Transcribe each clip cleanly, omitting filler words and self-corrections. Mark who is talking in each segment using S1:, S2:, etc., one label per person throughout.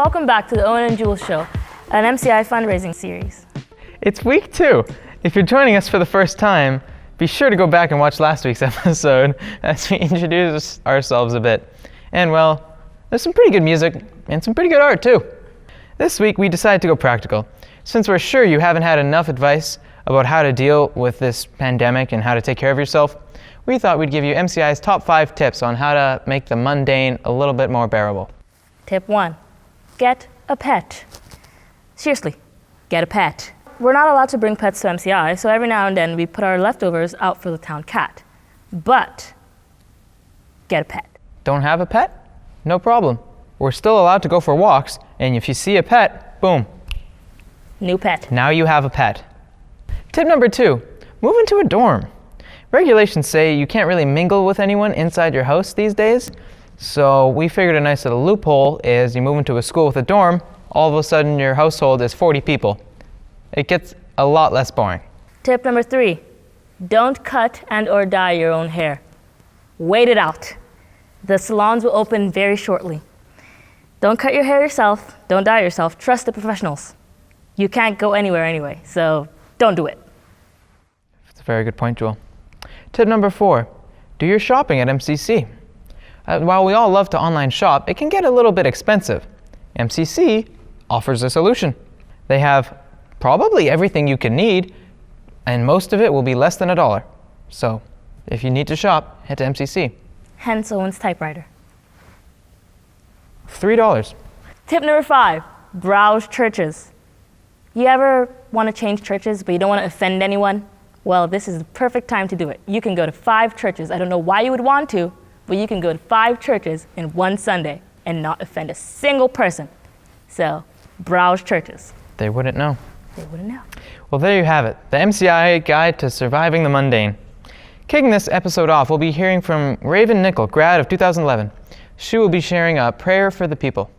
S1: Welcome back to the Owen and Jules Show, an MCI fundraising series.
S2: It's week 2. If you're joining us for the first time, be sure to go back and watch last week's episode as we introduce ourselves a bit. And well, there's some pretty good music and some pretty good art too. This week we decided to go practical. Since we're sure you haven't had enough advice about how to deal with this pandemic and how to take care of yourself, we thought we'd give you MCI's top 5 tips on how to make the mundane a little bit more bearable.
S1: Tip 1. Get a pet. Seriously, get a pet. We're not allowed to bring pets to MCI, so every now and then we put our leftovers out for the town cat. But get a pet.
S2: Don't have a pet? No problem. We're still allowed to go for walks, and if you see a pet, boom.
S1: New pet.
S2: Now you have a pet. Tip number 2, move into a dorm. Regulations say you can't really mingle with anyone inside your house these days, so we figured a nice little loophole is you move into a school with a dorm, all of a sudden your household is 40 people. It gets a lot less boring.
S1: Tip number 3, don't cut and or dye your own hair. Wait it out. The salons will open very shortly. Don't cut your hair yourself, don't dye yourself, trust the professionals. You can't go anywhere anyway, so don't do it.
S2: That's a very good point, Joel. Tip number 4, do your shopping at MCC. While we all love to online shop, it can get a little bit expensive. MCC offers a solution. They have probably everything you can need, and most of it will be less than $1. So if you need to shop, head to MCC.
S1: Hence Owen's typewriter.
S2: $3.
S1: Tip number 5, browse churches. You ever want to change churches, but you don't want to offend anyone? Well, this is the perfect time to do it. You can go to 5 churches. I don't know why you would want to, but you can go to 5 churches in one Sunday and not offend a single person. So, browse churches.
S2: They wouldn't know.
S1: They wouldn't know.
S2: Well, there you have it, the MCI Guide to Surviving the Mundane. Kicking this episode off, we'll be hearing from Raven Nickel, Grad of 2011. She will be sharing a prayer for the people.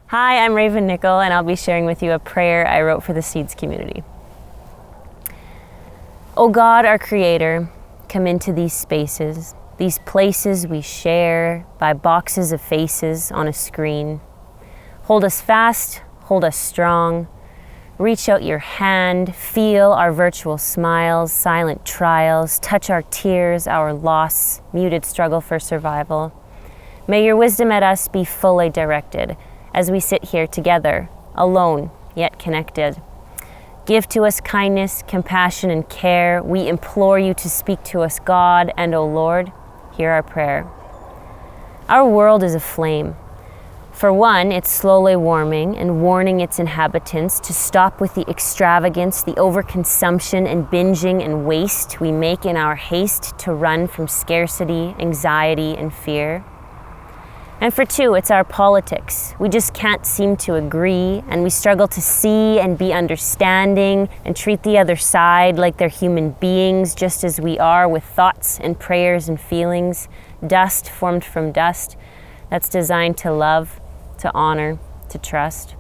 S3: Hi, I'm Raven Nickel, and I'll be sharing with you a prayer I wrote for the Seeds community. O God, our Creator, come into these spaces, these places we share by boxes of faces on a screen. Hold us fast, hold us strong. Reach out your hand, feel our virtual smiles, silent trials, touch our tears, our loss, muted struggle for survival. May your wisdom at us be fully directed as we sit here together, alone yet connected. Give to us kindness, compassion, and care. We implore you to speak to us, God, and O Lord, hear our prayer. Our world is aflame. For one, it's slowly warming and warning its inhabitants to stop with the extravagance, the overconsumption and binging and waste we make in our haste to run from scarcity, anxiety, and fear. And for 2, it's our politics. We just can't seem to agree, and we struggle to see and be understanding and treat the other side like they're human beings, just as we are, with thoughts and prayers and feelings, dust formed from dust that's designed to love, to honor, to trust.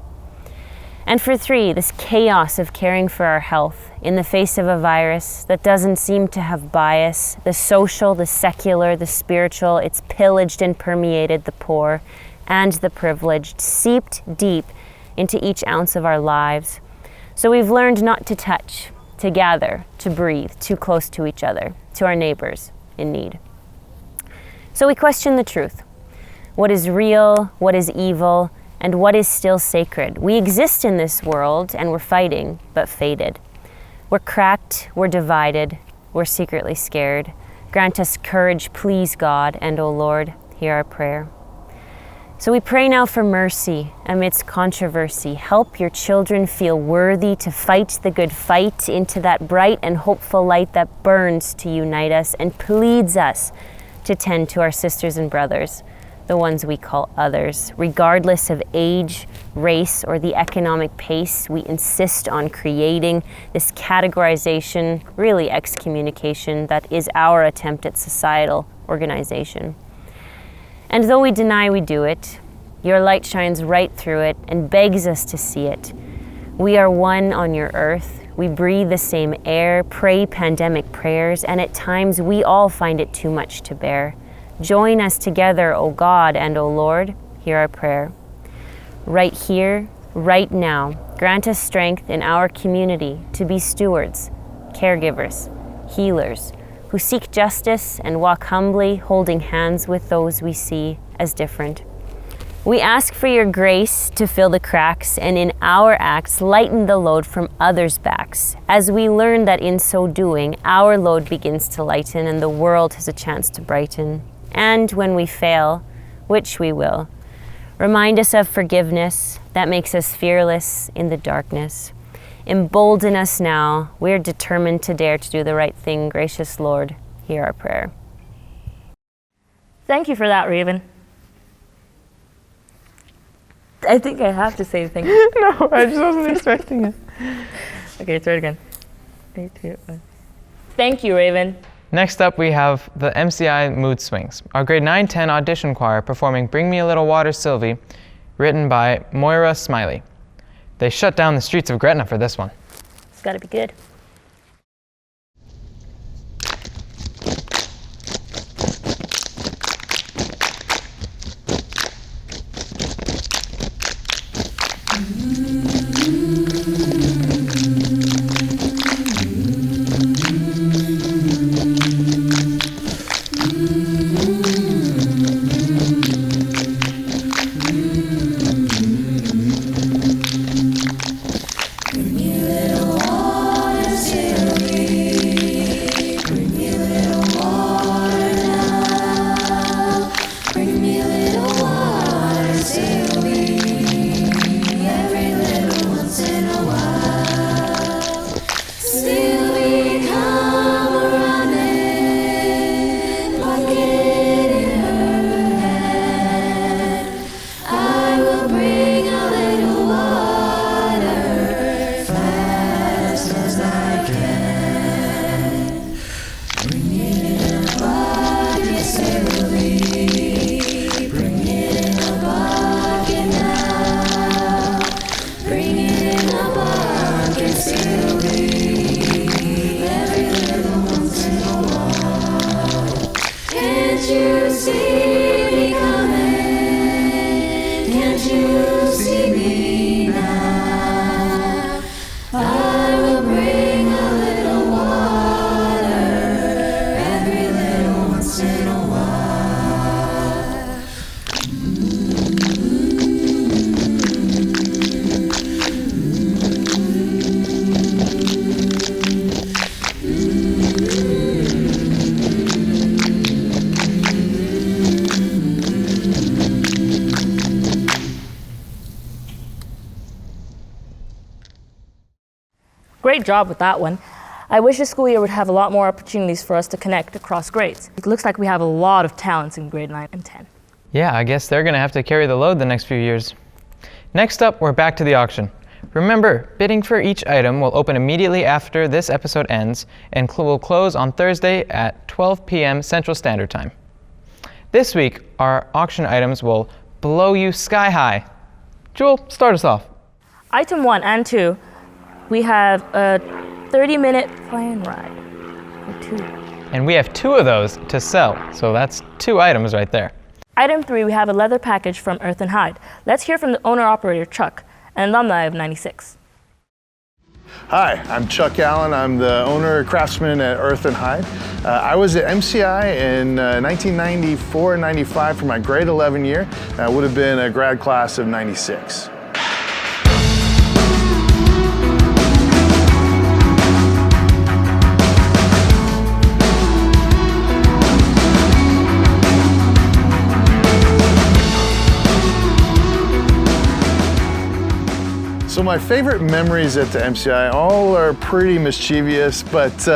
S3: And for 3, this chaos of caring for our health in the face of a virus that doesn't seem to have bias, the social, the secular, the spiritual, it's pillaged and permeated the poor and the privileged, seeped deep into each ounce of our lives. So we've learned not to touch, to gather, to breathe too close to each other, to our neighbors in need. So we question the truth. What is real? What is evil? And what is still sacred? We exist in this world and we're fighting, but faded. We're cracked, we're divided, we're secretly scared. Grant us courage, please, God, and O Lord, hear our prayer. So we pray now for mercy amidst controversy. Help your children feel worthy to fight the good fight into that bright and hopeful light that burns to unite us and pleads us to tend to our sisters and brothers, the ones we call others. Regardless of age, race, or the economic pace, we insist on creating this categorization, really excommunication, that is our attempt at societal organization. And though we deny we do it, your light shines right through it and begs us to see it. We are one on your earth. We breathe the same air, pray pandemic prayers, and at times we all find it too much to bear. Join us together, O God and O Lord, hear our prayer. right here, right now. Grant us strength in our community to be stewards, caregivers, healers, who seek justice and walk humbly, holding hands with those we see as different. We ask for your grace to fill the cracks and in our acts lighten the load from others' backs, as we learn that in so doing, our load begins to lighten and the world has a chance to brighten. And when we fail, which we will, remind us of forgiveness that makes us fearless in the darkness. Embolden us now. We're determined to dare to do the right thing. Gracious Lord, hear our prayer.
S1: Thank you for that, Raven. I think I have to say thank you.
S2: No, I just wasn't expecting it.
S1: Okay, try it again. 3, 2, 1. Thank you, Raven.
S2: Next up, we have the MCI Mood Swings, our grade 9-10 audition choir performing Bring Me a Little Water, Silvy, written by Moira Smiley. They shut down the streets of Gretna for this one.
S1: It's gotta be good. Great job with that one. I wish the school year would have a lot more opportunities for us to connect across grades. It looks like we have a lot of talents in grade 9 and 10.
S2: Yeah, I guess they're gonna have to carry the load the next few years. Next up, we're back to the auction. Remember, bidding for each item will open immediately after this episode ends and will close on Thursday at 12 p.m. Central Standard Time. This week, our auction items will blow you sky high. Jewel, start us off.
S1: Item 1 and 2, we have a 30-minute plane ride. Or 2.
S2: And we have 2 of those to sell, so that's 2 items right there.
S1: Item 3, we have a leather package from Earth and Hide. Let's hear from the owner-operator, Chuck, an alumni of 96.
S4: Hi, I'm Chuck Allen. I'm the owner craftsman at Earth and Hide. I was at MCI in 1994 and 95 for my grade 11 year. I would have been a grad class of 96. So my favorite memories at the MCI all are pretty mischievous, but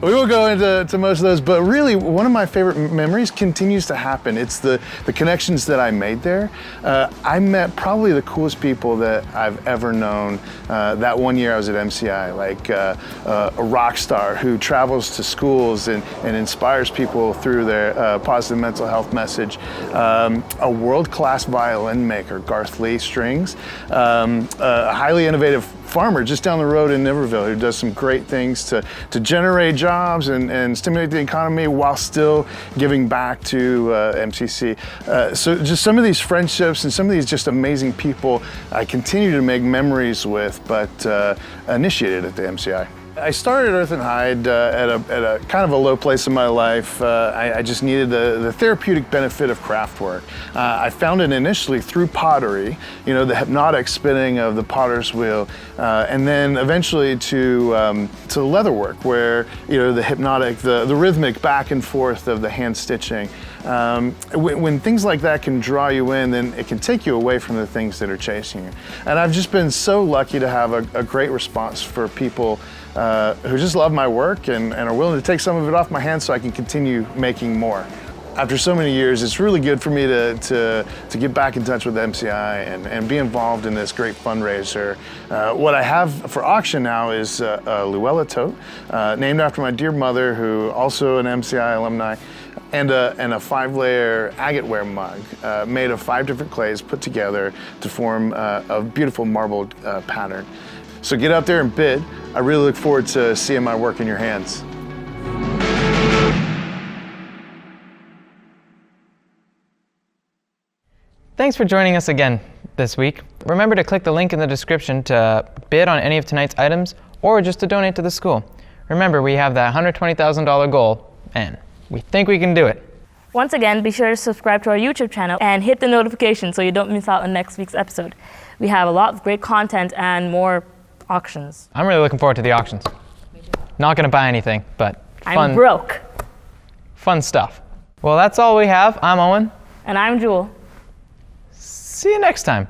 S4: we will go into most of those. But really, one of my favorite memories continues to happen. It's the connections that I made there. I met probably the coolest people that I've ever known that one year I was at MCI, like a rock star who travels to schools and inspires people through their positive mental health message. A world-class violin maker, Garth Lee Strings. A highly innovative farmer just down the road in Niverville who does some great things to generate jobs and stimulate the economy while still giving back to MCC. So just some of these friendships and some of these just amazing people I continue to make memories with, but initiated at the MCI. I started Earth and Hide at a kind of a low place in my life. I just needed the therapeutic benefit of craft work. I found it initially through pottery, you know, the hypnotic spinning of the potter's wheel, and then eventually to leather work, where, you know, the hypnotic, the rhythmic back and forth of the hand stitching. When things like that can draw you in, then it can take you away from the things that are chasing you. And I've just been so lucky to have a great response for people who just love my work and are willing to take some of it off my hands so I can continue making more. After so many years, it's really good for me to get back in touch with MCI and be involved in this great fundraiser. What I have for auction now is a Luella tote, named after my dear mother, who also an MCI alumni, and a 5-layer agateware mug made of 5 different clays put together to form a beautiful marbled pattern. So get out there and bid. I really look forward to seeing my work in your hands.
S2: Thanks for joining us again this week. Remember to click the link in the description to bid on any of tonight's items or just to donate to the school. Remember, we have that $120,000 goal, and we think we can do it.
S1: Once again, be sure to subscribe to our YouTube channel and hit the notification so you don't miss out on next week's episode. We have a lot of great content and more auctions.
S2: I'm really looking forward to the auctions. Not gonna buy anything, but fun.
S1: I'm broke.
S2: Fun stuff. Well, that's all we have. I'm Owen.
S1: And I'm Jewel.
S2: See you next time.